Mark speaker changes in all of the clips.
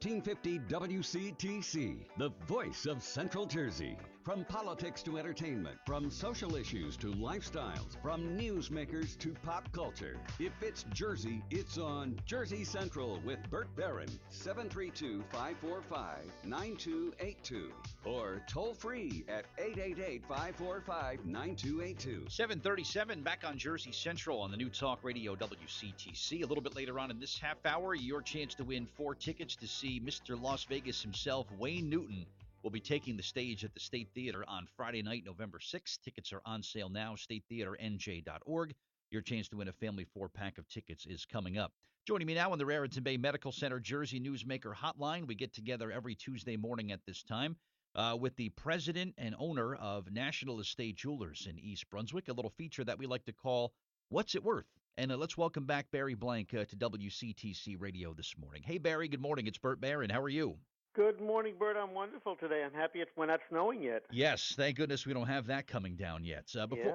Speaker 1: 1450 WCTC, the voice of Central Jersey. From politics to entertainment, from social issues to lifestyles, from newsmakers to pop culture. If it's Jersey, it's on Jersey Central with Bert Barron, 732-545-9282. Or toll free at 888-545-9282.
Speaker 2: 737 back on Jersey Central on the New Talk Radio WCTC. A little bit later on in this half hour, your chance to win 4 tickets to see Mr. Las Vegas himself, Wayne Newton, will be taking the stage at the State Theater on Friday night, November 6th. Tickets are on sale now, statetheaternj.org. Your chance to win a family 4-pack of tickets is coming up. Joining me now on the Raritan Bay Medical Center Jersey Newsmaker Hotline. We get together every Tuesday morning at this time with the president and owner of National Estate Jewelers in East Brunswick, a little feature that we like to call What's It Worth? And let's welcome back Barry Blank to WCTC Radio this morning. Hey, Barry, good morning. It's Bert Barron. How are you?
Speaker 3: Good morning, Bert. I'm wonderful today. I'm happy we're not snowing yet.
Speaker 2: Yes, thank goodness we don't have that coming down yet.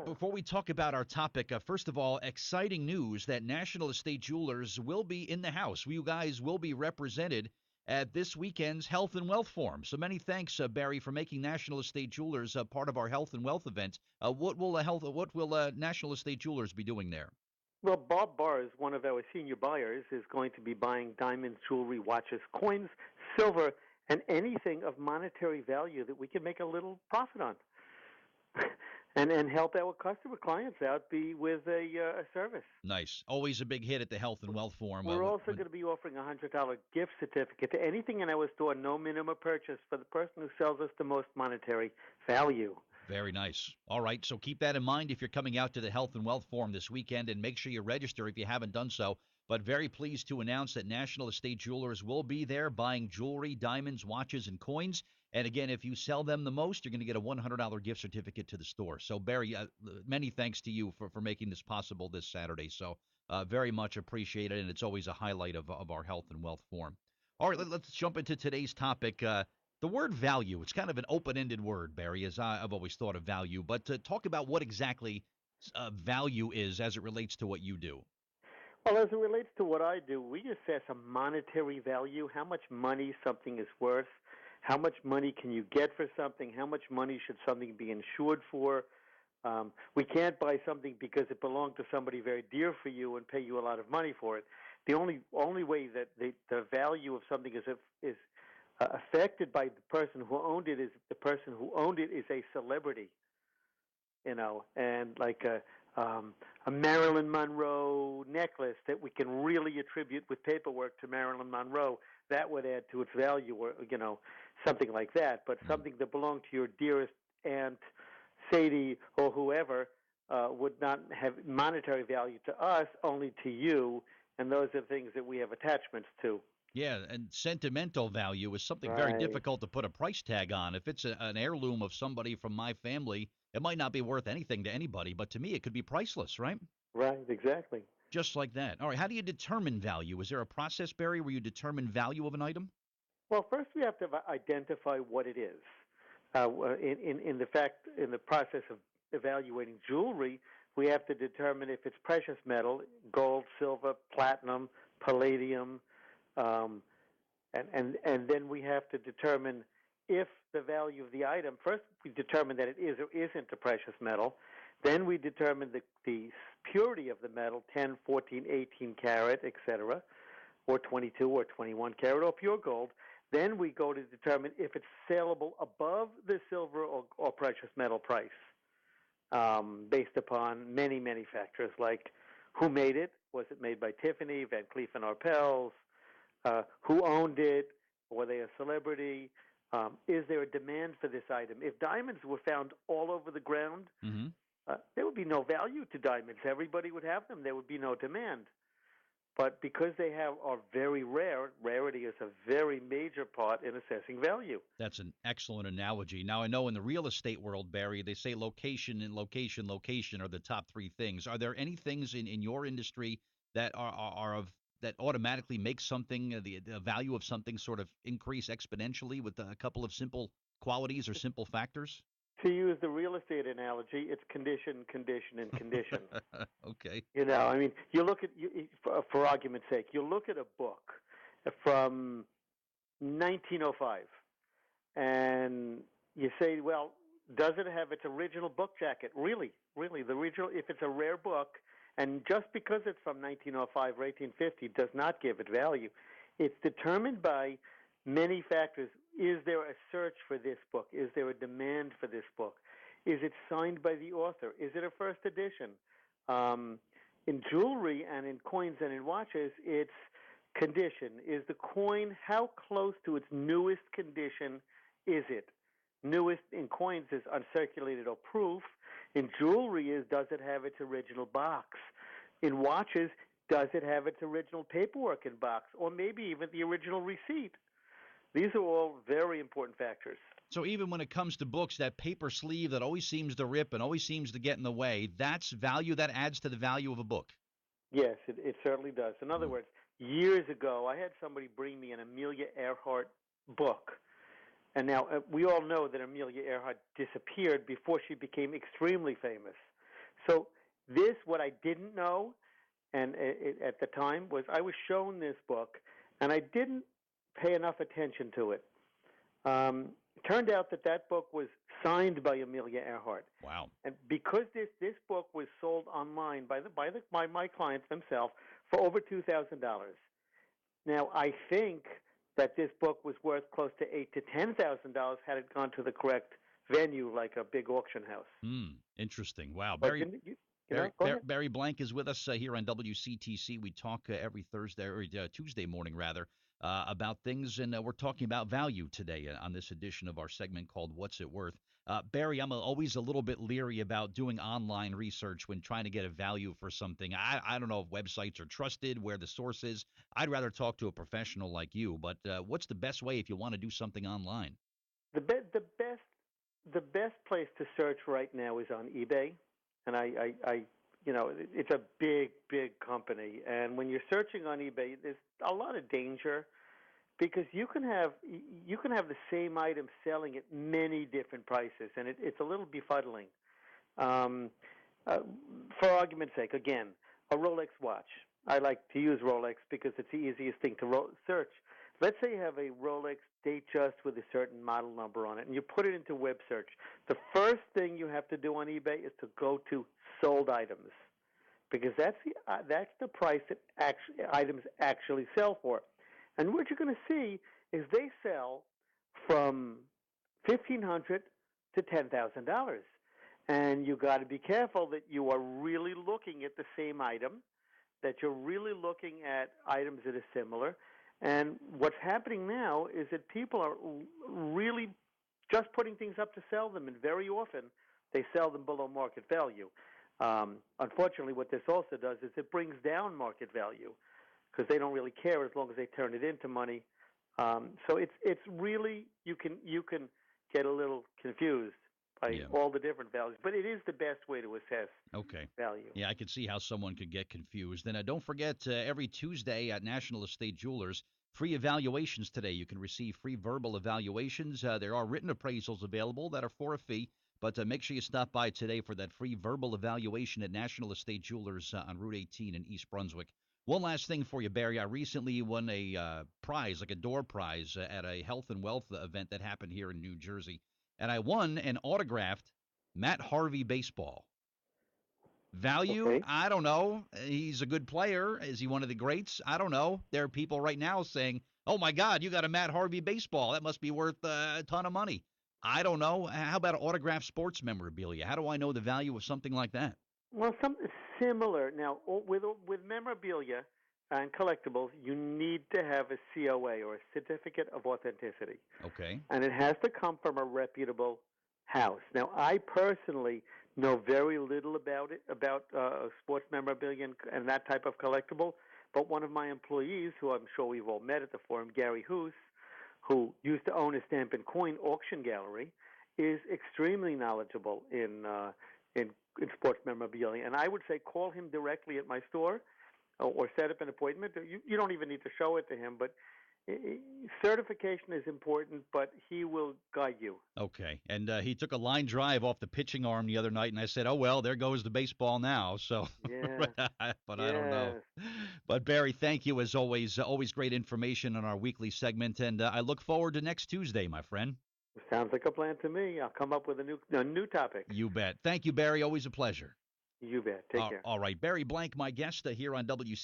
Speaker 2: Before we talk about our topic, first of all, exciting news that National Estate Jewelers will be in the house. You guys will be represented at this weekend's Health and Wealth Forum. So many thanks, Barry, for making National Estate Jewelers part of our Health and Wealth event. What will National Estate Jewelers be doing there?
Speaker 3: Well, Bob Barr is one of our senior buyers, is going to be buying diamonds, jewelry, watches, coins, silver, and anything of monetary value that we can make a little profit on, and help our clients out with a service.
Speaker 2: Nice. Always a big hit at the Health and Wealth Forum.
Speaker 3: We're also going to be offering a $100 gift certificate to anything in our store, no minimum purchase, for the person who sells us the most monetary value.
Speaker 2: Very nice. All right, so keep that in mind if you're coming out to the Health and Wealth Forum this weekend, and make sure you register if you haven't done so. But very pleased to announce that National Estate Jewelers will be there buying jewelry, diamonds, watches, and coins. And again, if you sell them the most, you're going to get a $100 gift certificate to the store. So, Barry, many thanks to you for making this possible this Saturday. So very much appreciated, and it's always a highlight of our Health and Wealth Forum. All right, let's jump into today's topic. The word value, it's kind of an open-ended word, Barry, as I've always thought of value. But to talk about what exactly value is as it relates to what you do.
Speaker 3: Well, as it relates to what I do, we assess a monetary value, how much money something is worth, how much money can you get for something, how much money should something be insured for. We can't buy something because it belonged to somebody very dear for you and pay you a lot of money for it. The only way that the value of something is affected by the person who owned it is the person who owned it is a celebrity, and like a Marilyn Monroe necklace that we can really attribute with paperwork to Marilyn Monroe, that would add to its value, or something like that. But something that belonged to your dearest Aunt Sadie or whoever would not have monetary value to us, only to you, and those are things that we have attachments to.
Speaker 2: Yeah, and sentimental value is something very difficult to put a price tag on. If it's an heirloom of somebody from my family, it might not be worth anything to anybody, but to me it could be priceless, right?
Speaker 3: Right, exactly.
Speaker 2: Just like that. All right, how do you determine value? Is there a process, Barry, where you determine value of an item?
Speaker 3: Well, first we have to identify what it is. In the process of evaluating jewelry, we have to determine if it's precious metal, gold, silver, platinum, palladium, and then we have to determine if the value of the item. First, we determine that it is or isn't a precious metal. Then we determine the purity of the metal, 10, 14, 18 carat, etc., or 22 or 21 carat, or pure gold. Then we go to determine if it's saleable above the silver or precious metal price, based upon many, many factors, like who made it. Was it made by Tiffany, Van Cleef & Arpels? Who owned it? Were they a celebrity? Is there a demand for this item? If diamonds were found all over the ground, there would be no value to diamonds. Everybody would have them. There would be no demand. But because they are very rare, rarity is a very major part in assessing value.
Speaker 2: That's an excellent analogy. Now, I know in the real estate world, Barry, they say location and location are the top 3 things. Are there any things in your industry that are of that automatically make something, the value of something sort of increase exponentially with a couple of simple qualities or simple factors?
Speaker 3: To use the real estate analogy, it's condition, and condition.
Speaker 2: Okay.
Speaker 3: I mean, you look at, for argument's sake, you look at a book from 1905. And you say, well, does it have its original book jacket? Really, really, the original. If it's a rare book, and just because it's from 1905 or 1850 does not give it value. It's determined by many factors. Is there a search for this book? Is there a demand for this book? Is it signed by the author? Is it a first edition? In jewelry and in coins and in watches, it's condition. Is the coin, how close to its newest condition is it? Newest in coins is uncirculated or proof. In jewelry is, does it have its original box? In watches, does it have its original paperwork in box, or maybe even the original receipt? These are all very important factors.
Speaker 2: So even when it comes to books, that paper sleeve that always seems to rip and always seems to get in the way, that's value that adds to the value of a book.
Speaker 3: Yes, it certainly does. In other words, years ago, I had somebody bring me an Amelia Earhart book. And now we all know that Amelia Earhart disappeared before she became extremely famous. So this, what I didn't know, and at the time, was I was shown this book, and I didn't pay enough attention to it. It turned out that book was signed by Amelia Earhart.
Speaker 2: Wow!
Speaker 3: And because this book was sold online by my clients themselves for over $2,000. Now I think that this book was worth close to $8,000 to $10,000 had it gone to the correct venue, like a big auction house.
Speaker 2: Interesting. Wow. Barry Blank is with us here on WCTC. We talk every Thursday or Tuesday morning, rather, about things, and we're talking about value today on this edition of our segment called What's It Worth? Barry, I'm always a little bit leery about doing online research when trying to get a value for something. I don't know if websites are trusted, where the source is. I'd rather talk to a professional like you, but what's the best way if you want to do something online?
Speaker 3: The best place to search right now is on eBay. And I it's a big company. And when you're searching on eBay, there's a lot of danger because you can have the same item selling at many different prices, and it's a little befuddling. For argument's sake, again, a Rolex watch. I like to use Rolex because it's the easiest thing to search. Let's say you have a Rolex Datejust with a certain model number on it, and you put it into web search. The first thing you have to do on eBay is to go to sold items, because that's the price that items actually sell for. And what you're going to see is they sell from $1,500 to $10,000, and you got to be careful that you are really looking at the same item, that you're really looking at items that are similar. And what's happening now is that people are really just putting things up to sell them, and very often they sell them below market value. Unfortunately, what this also does is it brings down market value because they don't really care as long as they turn it into money. So it's really you can get a little confused by all the different values, but it is the best way to assess value.
Speaker 2: Yeah, I can see how someone could get confused. And don't forget, every Tuesday at National Estate Jewelers, free evaluations today. You can receive free verbal evaluations. There are written appraisals available that are for a fee, but make sure you stop by today for that free verbal evaluation at National Estate Jewelers on Route 18 in East Brunswick. One last thing for you, Barry. I recently won a prize, like a door prize, at a health and wealth event that happened here in New Jersey. And I won an autographed Matt Harvey baseball. Value?
Speaker 3: Okay.
Speaker 2: I don't know. He's a good player. Is he one of the greats? I don't know. There are people right now saying, oh, my God, you got a Matt Harvey baseball. That must be worth a ton of money. I don't know. How about autographed sports memorabilia? How do I know the value of something like that?
Speaker 3: Well, something similar. Now, with memorabilia and collectibles, you need to have a COA, or a certificate of authenticity.
Speaker 2: Okay.
Speaker 3: And it has to come from a reputable house. Now, I personally know very little about sports memorabilia and that type of collectible, but one of my employees, who I'm sure we've all met at the forum, Gary Hoos, who used to own a stamp and coin auction gallery, is extremely knowledgeable in sports memorabilia. And I would say call him directly at my store, or set up an appointment. You don't even need to show it to him, but certification is important, but he will guide you.
Speaker 2: Okay. And he took a line drive off the pitching arm the other night, and I said, oh, well, there goes the baseball now. So,
Speaker 3: Yeah.
Speaker 2: but I don't know. But, Barry, thank you as always. Always great information on our weekly segment, and I look forward to next Tuesday, my friend.
Speaker 3: Sounds like a plan to me. I'll come up with a new topic.
Speaker 2: You bet. Thank you, Barry. Always a pleasure.
Speaker 3: You bet. Take care.
Speaker 2: All right. Barry Blank, my guest here on WC.